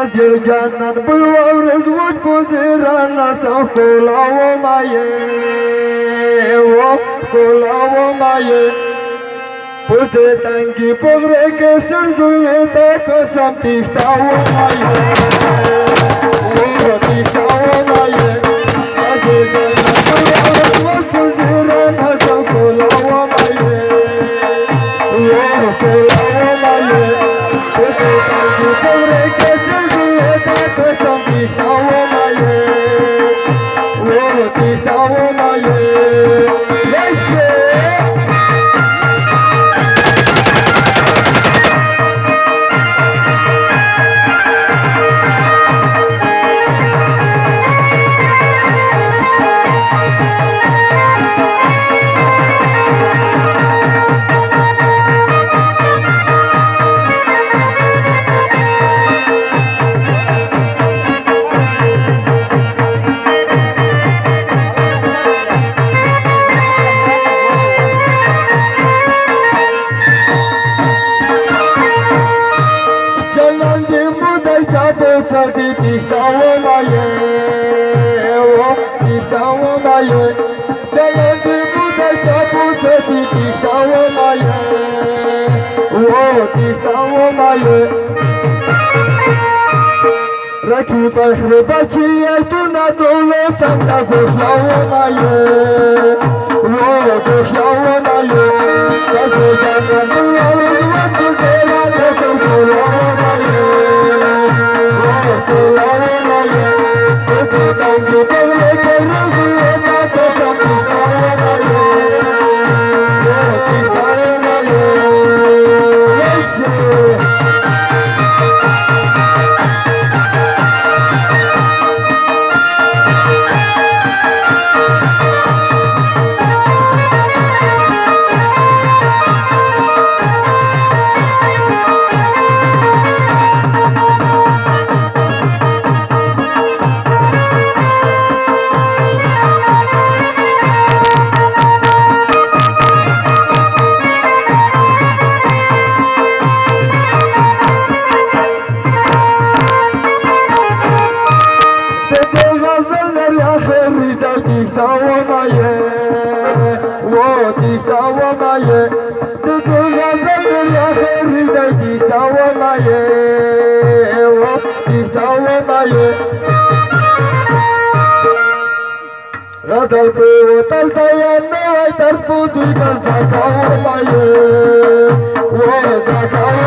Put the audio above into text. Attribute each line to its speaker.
Speaker 1: Azir jannan bulvarız vuç buzirana sa kulawo maye wo kulawo maye Puste tangi pogre ke surzuye ta kasam tishtawo maye wo tishtawo maye Azir jannan bulvarız vuç buzirana sa kulawo maye wo kulawo maye Puste tangi pogre ke Kasam tishtawo maye, wo tishtawo maye. Leşe. Tishtawo maye, wo tishtawo maye. Jalandi Buddha chapu chati tishtawo maye, wo tishtawo maye. Rakhi bahre bachiye tuna dolo chanda goshawo maye, wo goshawo maye. Kaso jana dulawo watu sela kaso kulawo maye. Tishtawo maye, wo tishtawo maye. Tutu gazal ya kheri dai tishtawo maye, wo tishtawo maye. Gazal pe wo tarsaya no ay tars puti kas dakawo maye, wo dakawo